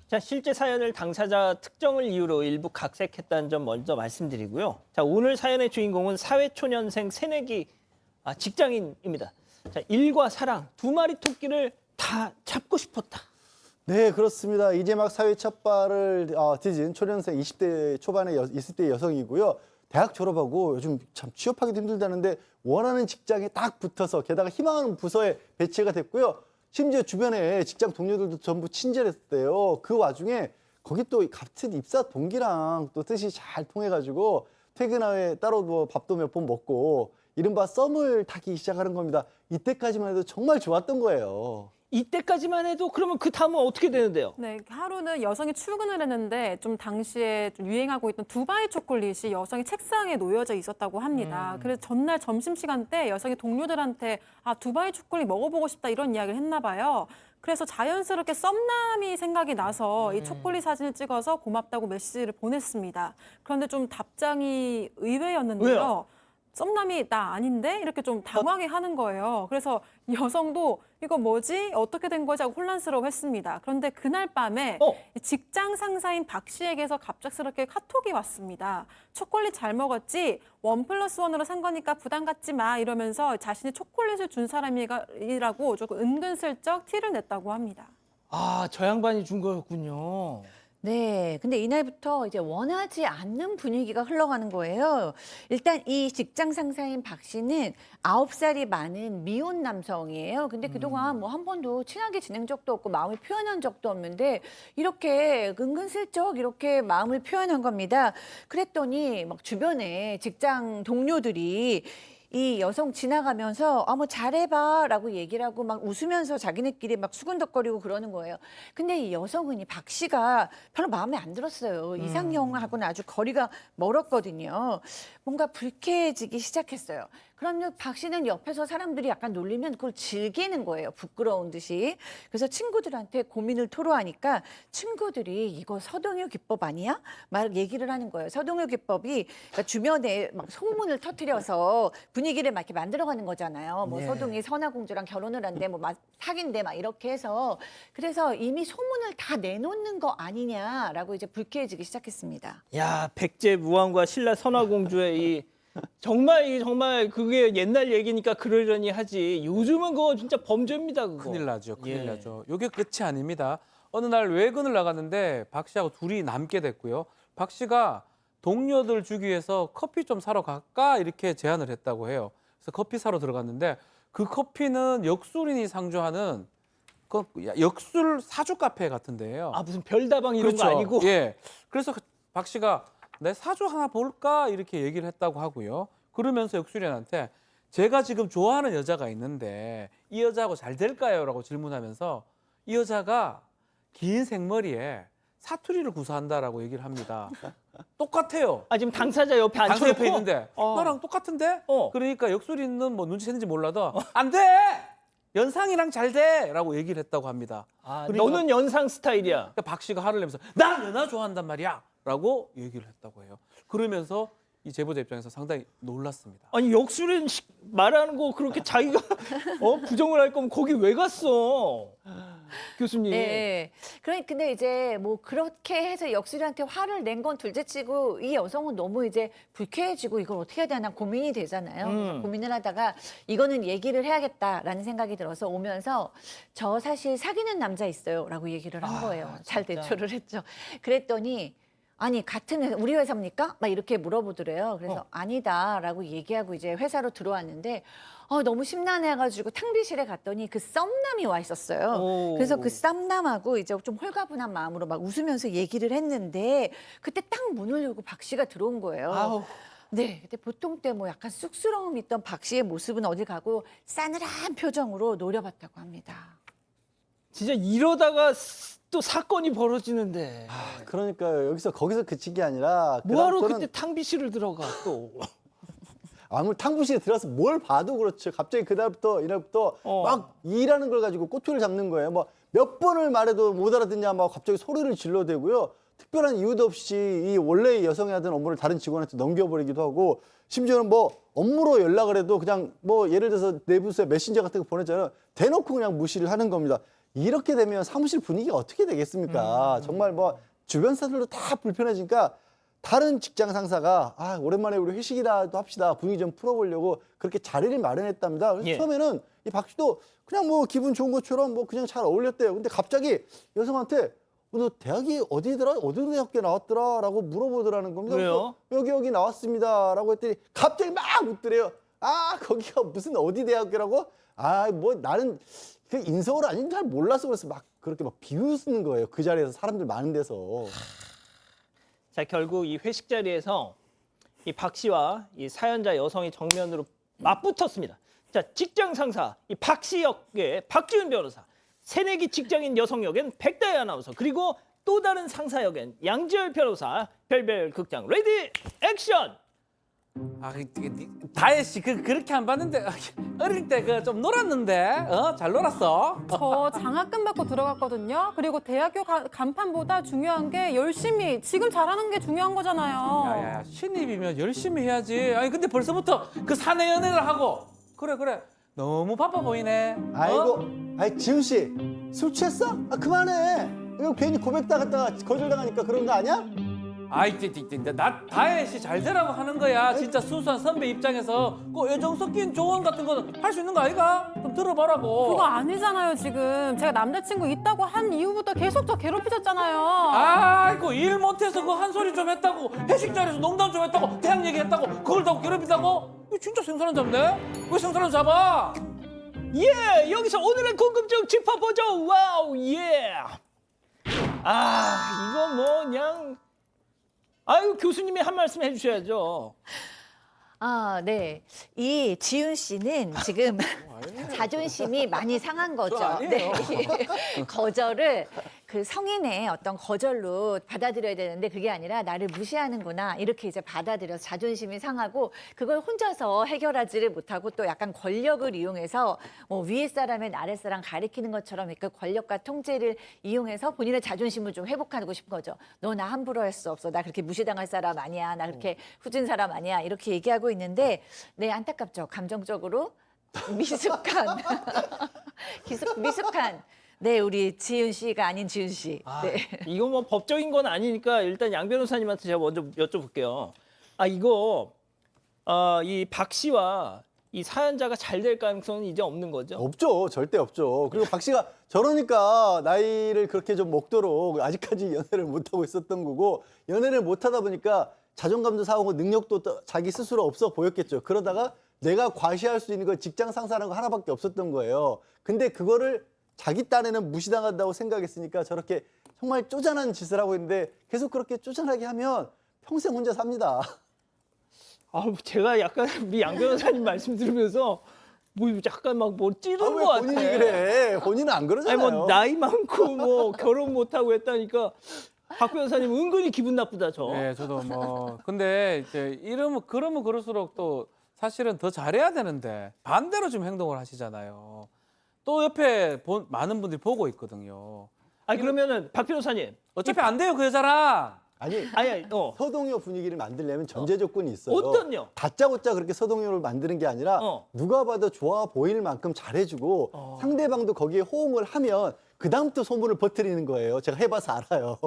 자, 실제 사연을 당사자 특정을 이유로 일부 각색했다는 점 먼저 말씀드리고요. 자, 오늘 사연의 주인공은 사회초년생 새내기 직장인입니다. 자, 일과 사랑 두 마리 토끼를 다 잡고 싶었다. 네, 그렇습니다. 이제 막 사회 첫 발을 디딘 초년생 20대 초반의 20대 여성이고요. 대학 졸업하고 요즘 참 취업하기도 힘들다는데 원하는 직장에 딱 붙어서 게다가 희망하는 부서에 배치가 됐고요. 심지어 주변에 직장 동료들도 전부 친절했대요. 그 와중에 거기 또 같은 입사 동기랑 또 뜻이 잘 통해가지고 퇴근 후에 따로 뭐 밥도 몇 번 먹고 이른바 썸을 타기 시작하는 겁니다. 이때까지만 해도 정말 좋았던 거예요. 이때까지만 해도 그러면 그 다음은 어떻게 되는데요? 네, 하루는 여성이 출근을 했는데 좀 당시에 좀 유행하고 있던 두바이 초콜릿이 여성의 책상에 놓여져 있었다고 합니다. 그래서 전날 점심시간 때 여성이 동료들한테 두바이 초콜릿 먹어보고 싶다 이런 이야기를 했나 봐요. 그래서 자연스럽게 썸남이 생각이 나서 이 초콜릿 사진을 찍어서 고맙다고 메시지를 보냈습니다. 그런데 좀 답장이 의외였는데요. 왜요? 썸남이 나 아닌데? 이렇게 좀 당황해 하는 거예요. 그래서 여성도 이거 뭐지? 어떻게 된 거지? 하고 혼란스러워했습니다. 그런데 그날 밤에 직장 상사인 박 씨에게서 갑작스럽게 카톡이 왔습니다. 초콜릿 잘 먹었지? 1+1으로 산 거니까 부담 갖지 마. 이러면서 자신이 초콜릿을 준 사람이라고 조금 은근슬쩍 티를 냈다고 합니다. 아, 저 양반이 준 거였군요. 네, 근데 이날부터 이제 원하지 않는 분위기가 흘러가는 거예요. 일단 이 직장 상사인 박 씨는 9살이 많은 미혼 남성이에요. 근데 그동안 뭐 한 번도 친하게 지낸 적도 없고 마음을 표현한 적도 없는데 이렇게 은근슬쩍 이렇게 마음을 표현한 겁니다. 그랬더니 막 주변에 직장 동료들이 이 여성 지나가면서 뭐 잘해봐 라고 얘기를 하고 막 웃으면서 자기네끼리 막 수근덕거리고 그러는 거예요. 근데 이 여성은 이 박 씨가 별로 마음에 안 들었어요. 이상형하고는 아주 거리가 멀었거든요. 뭔가 불쾌해지기 시작했어요. 그럼요, 박 씨는 옆에서 사람들이 약간 놀리면 그걸 즐기는 거예요. 부끄러운 듯이. 그래서 친구들한테 고민을 토로하니까 친구들이 이거 서동요 기법 아니야? 막 얘기를 하는 거예요. 서동요 기법이 그러니까 주변에 막 소문을 터뜨려서 분위기를 막 이렇게 만들어가는 거잖아요. 뭐 네. 서동이 선화공주랑 결혼을 한대, 뭐 사귄대 막 이렇게 해서 그래서 이미 소문을 다 내놓는 거 아니냐라고 이제 불쾌해지기 시작했습니다. 야, 백제 무왕과 신라 선화공주의 이 정말 그게 옛날 얘기니까 그러려니 하지. 요즘은 그거 진짜 범죄입니다, 그거. 큰일 나죠. 큰일 예. 나죠. 이게 끝이 아닙니다. 어느 날 외근을 나갔는데 박 씨하고 둘이 남게 됐고요. 박 씨가 동료들 주기 위해서 커피 좀 사러 갈까 이렇게 제안을 했다고 해요. 그래서 커피 사러 들어갔는데 그 커피는 역술인이 상주하는 그 역술 사주 카페 같은 데예요. 아, 무슨 별다방 이런 거 아니고. 예. 그래서 박 씨가 내 사주 하나 볼까 이렇게 얘기를 했다고 하고요. 그러면서 역술인한테 제가 지금 좋아하는 여자가 있는데 이 여자하고 잘 될까요?라고 질문하면서 이 여자가 긴 생머리에 사투리를 구사한다라고 얘기를 합니다. 똑같아요. 아, 지금 당사자 옆에 당사 앉혀놓고. 옆에 있는데 어. 나랑 똑같은데? 어. 그러니까 역술인은 뭐 눈치챘는지 몰라도 안 돼! 연상이랑 잘 돼! 라고 얘기를 했다고 합니다. 아, 그러니까- 너는 연상 스타일이야. 그러니까 박 씨가 화를 내면서 난 연하 좋아한단 말이야! 라고 얘기를 했다고 해요. 그러면서 이 제보자 입장에서 상당히 놀랐습니다. 아니, 역술인 말하는 거 그렇게 자기가 부정을 할 거면 거기 왜 갔어? 교수님. 네. 근데 이제 뭐 그렇게 해서 역술이한테 화를 낸 건 둘째치고 이 여성은 너무 이제 불쾌해지고 이걸 어떻게 해야 되나 고민이 되잖아요. 그래서 고민을 하다가 이거는 얘기를 해야겠다라는 생각이 들어서 오면서 저 사실 사귀는 남자 있어요라고 얘기를 한 거예요. 잘 진짜. 대처를 했죠. 그랬더니 아니 같은 회사, 우리 회사입니까? 막 이렇게 물어보더래요. 그래서 아니다라고 얘기하고 이제 회사로 들어왔는데 너무 심란해가지고 탕비실에 갔더니 그 썸남이 와 있었어요. 오. 그래서 그 썸남하고 이제 좀 홀가분한 마음으로 막 웃으면서 얘기를 했는데 그때 딱 문을 열고 박 씨가 들어온 거예요. 아우. 네, 근데 보통 때 뭐 약간 쑥스러움이 있던 박 씨의 모습은 어디 가고 싸늘한 표정으로 노려봤다고 합니다. 진짜 이러다가 또 사건이 벌어지는데. 그러니까 여기서 거기서 그친 게 아니라 뭐하러 그다음 그때 탕비실을 들어가 또. 아무리 탕부실에 들어서 뭘 봐도 그렇죠. 갑자기 그날부터 이날부터 막 일하는 걸 가지고 꼬투리를 잡는 거예요. 뭐 몇 번을 말해도 못 알아듣냐 막 갑자기 소리를 질러대고요. 특별한 이유도 없이 이 원래 여성이 하던 업무를 다른 직원한테 넘겨버리기도 하고 심지어는 뭐 업무로 연락을 해도 그냥 뭐 예를 들어서 내부서에 메신저 같은 거 보내잖아요. 대놓고 그냥 무시를 하는 겁니다. 이렇게 되면 사무실 분위기가 어떻게 되겠습니까? 정말 뭐 주변 사람들도 다 불편해지니까 다른 직장 상사가 오랜만에 우리 회식이라도 합시다. 분위기 좀 풀어보려고 그렇게 자리를 마련했답니다. 그래서 예. 처음에는 이 박 씨도 그냥 뭐 기분 좋은 것처럼 뭐 그냥 잘 어울렸대요. 근데 갑자기 여성한테 너 대학이 어디더라? 어디 대학교 나왔더라? 라고 물어보더라는 겁니다. 왜요? 그래서 여기 나왔습니다. 라고 했더니 갑자기 막 묻더래요. 거기가 무슨 어디 대학교라고? 뭐 나는 그 인서울 아닌 잘 몰라서 그래서 막 그렇게 막 비웃는 거예요. 그 자리에서 사람들 많은 데서. 자, 결국 이 회식 자리에서 이 박 씨와 이 사연자 여성이 정면으로 맞붙었습니다. 자, 직장 상사 이 박 씨 역의 박지훈 변호사, 새내기 직장인 여성 역엔 백다혜 아나운서, 그리고 또 다른 상사 역엔 양지열 변호사. 별별 극장 레디 액션. 다혜 씨 그렇게 안 봤는데 어릴 때 그 좀 놀았는데 잘 놀았어. 저 장학금 받고 들어갔거든요. 그리고 대학교 간판보다 중요한 게 열심히 지금 잘하는 게 중요한 거잖아요. 야야야 신입이면 열심히 해야지. 아니 근데 벌써부터 그 사내 연애를 하고 그래 너무 바빠 보이네. 지훈 씨 술 취했어? 그만해. 이거 괜히 고백당했다가 거절당하니까 그런 거 아니야? 나 다혜 씨 잘 되라고 하는 거야. 진짜 순수한 선배 입장에서 그 애정 섞인 조언 같은 거는 할 수 있는 거 아이가? 좀 들어보라고. 그거 아니잖아요, 지금. 제가 남자친구 있다고 한 이후부터 계속 저 괴롭히셨잖아요. 일 못해서 그 한 소리 좀 했다고, 회식 자리에서 농담 좀 했다고, 대학 얘기했다고, 그걸 다 괴롭힌다고? 이거 진짜 생사람 잡네? 왜 생사람 잡아? 예, 여기서 오늘의 궁금증 짚어보죠. 와우, 예. 이거 뭐 그냥 교수님이 한 말씀 해주셔야죠. 네. 이 지훈 씨는 지금 자존심이 많이 상한 거죠. 아니에요. 거절을 그 성인의 어떤 거절로 받아들여야 되는데 그게 아니라 나를 무시하는구나 이렇게 이제 받아들여서 자존심이 상하고 그걸 혼자서 해결하지를 못하고 또 약간 권력을 이용해서 뭐 위에 사람의 아랫 사람 가리키는 것처럼 그 권력과 통제를 이용해서 본인의 자존심을 좀 회복하고 싶은 거죠. 너 나 함부로 할 수 없어. 나 그렇게 무시당할 사람 아니야. 나 그렇게 후진 사람 아니야. 이렇게 얘기하고 있는데 네, 안타깝죠. 감정적으로 미숙한 미숙한 네, 우리 지은 씨가 아닌 지은 씨. 네. 이거 뭐 법적인 건 아니니까 일단 양 변호사님한테 제가 먼저 여쭤볼게요. 이거 이 박 씨와 이 사연자가 잘 될 가능성은 이제 없는 거죠? 없죠. 절대 없죠. 그리고 박 씨가 저러니까 나이를 그렇게 좀 먹도록 아직까지 연애를 못하고 있었던 거고 연애를 못하다 보니까 자존감도 상하고 능력도 또 자기 스스로 없어 보였겠죠. 그러다가 내가 과시할 수 있는 건 직장 상사라는 거 하나밖에 없었던 거예요. 근데 그거를 자기 딴에는 무시당한다고 생각했으니까 저렇게 정말 쪼잔한 짓을 하고 있는데 계속 그렇게 쪼잔하게 하면 평생 혼자 삽니다. 제가 약간 우리 양 변호사님 말씀 들으면서 뭐 약간 막 뭐 찌르는 왜 것 같아. 본인이 그래? 본인은 안 그러잖아요. 뭐 나이 많고 뭐 결혼 못하고 했다니까 박 변호사님 은근히 기분 나쁘다 저. 네, 저도 뭐 근데 이제 그러면 그럴수록 또 사실은 더 잘해야 되는데 반대로 좀 행동을 하시잖아요. 또 옆에 많은 분들이 보고 있거든요. 그러면은 박 변호사님 어차피 안 돼요, 그 여자랑. 아니 서동요 분위기를 만들려면 전제 조건이 있어요. 어떤요? 다짜고짜 그렇게 서동요를 만드는 게 아니라 누가 봐도 좋아 보일 만큼 잘해주고 상대방도 거기에 호응을 하면 그 다음부터 소문을 퍼뜨리는 거예요. 제가 해봐서 알아요.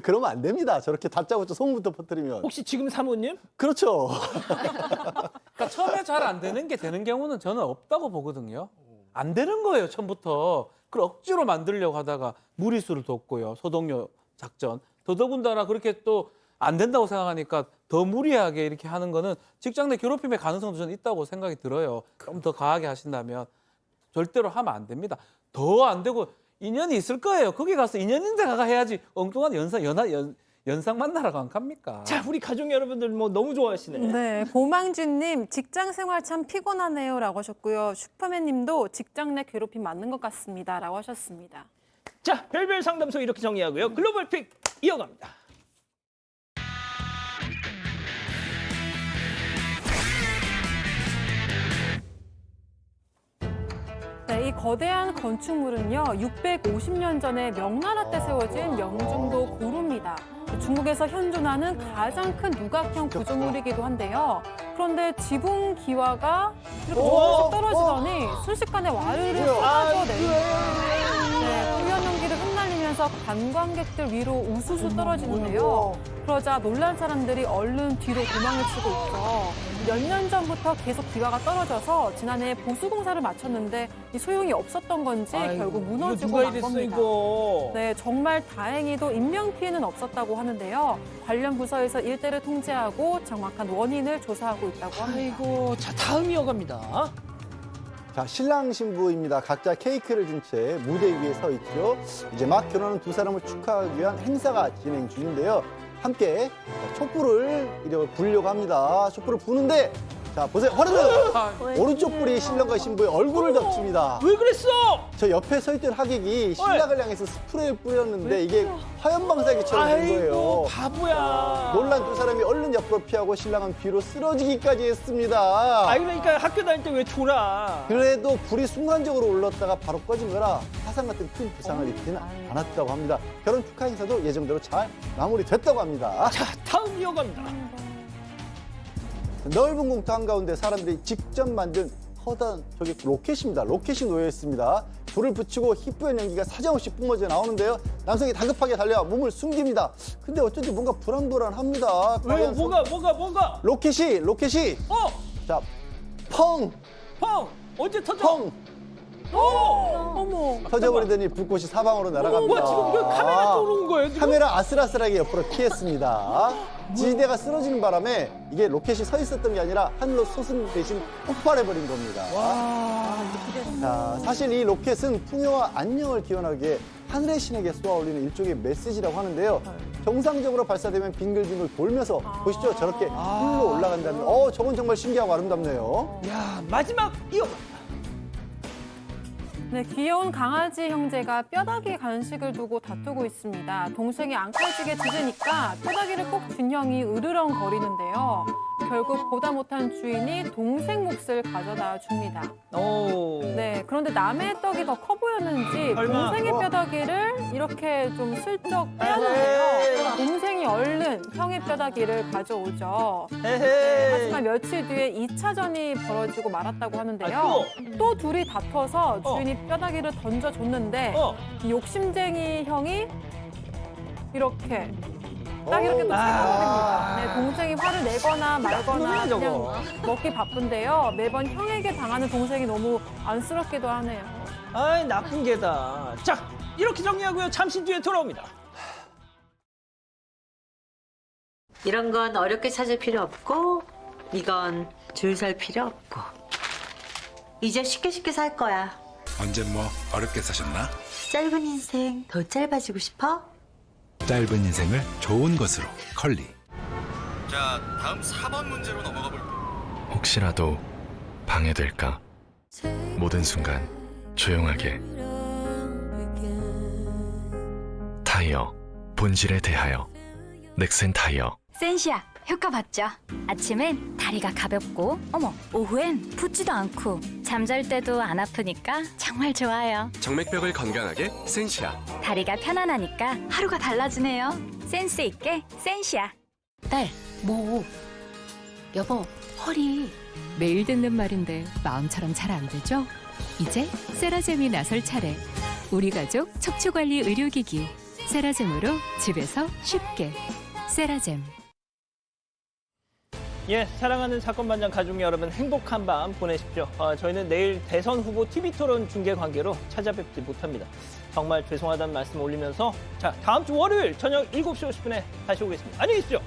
그러면 안 됩니다. 저렇게 다짜고짜 소문부터 퍼뜨리면. 혹시 지금 사모님? 그렇죠. 그러니까 처음에 잘 안 되는 게 되는 경우는 저는 없다고 보거든요. 안 되는 거예요, 처음부터. 그걸 억지로 만들려고 하다가 무리수를 뒀고요. 서동요 작전. 더더군다나 그렇게 또 안 된다고 생각하니까 더 무리하게 이렇게 하는 거는 직장 내 괴롭힘의 가능성도 저는 있다고 생각이 들어요. 좀 더 강하게 하신다면 절대로 하면 안 됩니다. 더 안 되고 인연이 있을 거예요. 거기 가서 인연인데 가가 해야지 엉뚱한 연상 만나라고 안 갑니까? 자, 우리 가족 여러분들 뭐 너무 좋아하시네. 네, 고망진님 직장 생활 참 피곤하네요라고 하셨고요. 슈퍼맨님도 직장 내 괴롭힘 맞는 것 같습니다라고 하셨습니다. 자, 별별 상담소 이렇게 정리하고요. 글로벌 픽 이어갑니다. 네, 이 거대한 건축물은요, 650년 전에 명나라 때 세워진 명중도 고루입니다. 중국에서 현존하는 가장 큰 누각형 구조물이기도 한데요. 그런데 지붕 기와가 이렇게 조금씩 떨어지더니 순식간에 와르르 쏟아져 내립니다. 네, 뿌연 연기를 흩날리면서 관광객들 위로 우수수 떨어지는데요. 그러자 놀란 사람들이 얼른 뒤로 도망을 치고 있죠. 몇 년 전부터 계속 기와가 떨어져서 지난해 보수공사를 마쳤는데 이 소용이 없었던 건지 결국 무너지고 만 겁니다. 이거. 네, 정말 다행히도 인명피해는 없었다고 하는데요. 관련 부서에서 일대를 통제하고 정확한 원인을 조사하고 있다고 합니다. 아이고, 자, 다음 이어갑니다. 자, 신랑 신부입니다. 각자 케이크를 든 채 무대 위에 서 있죠. 이제 막 결혼한 두 사람을 축하하기 위한 행사가 진행 중인데요. 함께 촛불을 이렇게 부르려고 합니다. 촛불을 부는데 자, 보세요. 화르르! 오른쪽 불이 신랑과 신부의 얼굴을 덮칩니다. 왜 그랬어? 저 옆에 서 있던 하객이 신랑을 향해서 스프레이를 뿌렸는데 이게 화염방사기처럼 된 거예요. 아이고, 바보야. 놀란 두 사람이 얼른 옆으로 피하고 신랑은 뒤로 쓰러지기까지 했습니다. 그러니까 학교 다닐 때 왜 졸아? 그래도 불이 순간적으로 올랐다가 바로 꺼진 거라 화상 같은 큰 부상을 입지는 않았다고 합니다. 결혼 축하 행사도 예정대로 잘 마무리됐다고 합니다. 자, 다음 이어갑니다. 넓은 공터 한가운데 사람들이 직접 만든 커다란 저기 로켓입니다. 로켓이 놓여 있습니다. 불을 붙이고 희뿌연 연기가 사정없이 뿜어져 나오는데요. 남성이 다급하게 달려와 몸을 숨깁니다. 근데 어쩐지 뭔가 불안불안합니다. 왜요? 과연 뭐가? 로켓이 자, 펑! 언제 터져? 펑! 어머. 터져버리더니 불꽃이 사방으로 날아갑니다. 지금 왜 카메라 쪽으로 온 거예요? 지금? 카메라 아슬아슬하게 옆으로 피했습니다. 지지대가 쓰러지는 바람에 이게 로켓이 서 있었던 게 아니라 하늘로 솟은 대신 폭발해버린 겁니다. 자, 사실 이 로켓은 풍요와 안녕을 기원하기에 하늘의 신에게 쏘아올리는 일종의 메시지라고 하는데요. 정상적으로 발사되면 빙글빙글 돌면서 보시죠. 저렇게 하늘로 올라간다는 저건 정말 신기하고 아름답네요. 야, 마지막 이어갑니다. 네, 귀여운 강아지 형제가 뼈다귀 간식을 두고 다투고 있습니다. 동생이 앙칼지게 짖으니까 뼈다귀를 꼭 준 형이 으르렁거리는데요. 결국 보다 못한 주인이 동생 몫을 가져다 줍니다. 오. 네, 그런데 남의 떡이 더 커 보였는지 설마? 동생의 뼈다귀를 이렇게 좀 슬쩍 빼앗는데요. 동생이 얼른 형의 뼈다귀를 가져오죠. 헤헤. 하지만 며칠 뒤에 2차전이 벌어지고 말았다고 하는데요. 아, 또 둘이 다퉈서 주인이 뼈다귀를 던져줬는데 이 욕심쟁이 형이 이렇게 딱 이렇게 또 쳐버립니다. 네, 동생이 화를 내거나 말거나 놈이야, 저거. 그냥 먹기 바쁜데요. 매번 형에게 당하는 동생이 너무 안쓰럽기도 하네요. 아이, 나쁜 개다. 자, 이렇게 정리하고요. 잠시 뒤에 돌아옵니다. 이런 건 어렵게 찾을 필요 없고 이건 줄 설 필요 없고 이제 쉽게 살 거야. 언제 뭐 어렵게 사셨나? 짧은 인생 더 짧아지고 싶어? 짧은 인생을 좋은 것으로 컬리. 자, 다음 4번 문제로 넘어가 볼게요. 혹시라도 방해될까? 모든 순간 조용하게. 타이어, 본질에 대하여. 넥센 타이어. 센시아 효과 봤죠? 아침엔 다리가 가볍고 오후엔 붓지도 않고 잠잘 때도 안 아프니까 정말 좋아요. 정맥벽을 건강하게 센시아. 다리가 편안하니까 하루가 달라지네요. 센스 있게 센시아. 딸, 뭐? 여보, 허리. 매일 듣는 말인데 마음처럼 잘 안 되죠? 이제 세라젬이 나설 차례. 우리 가족 척추관리 의료기기. 세라젬으로 집에서 쉽게. 세라젬. 예, 사랑하는 사건반장 가족 여러분, 행복한 밤 보내십시오. 저희는 내일 대선 후보 TV토론 중계 관계로 찾아뵙지 못합니다. 정말 죄송하다는 말씀 올리면서 자, 다음 주 월요일 저녁 7시 50분에 다시 오겠습니다. 안녕히 계십시오.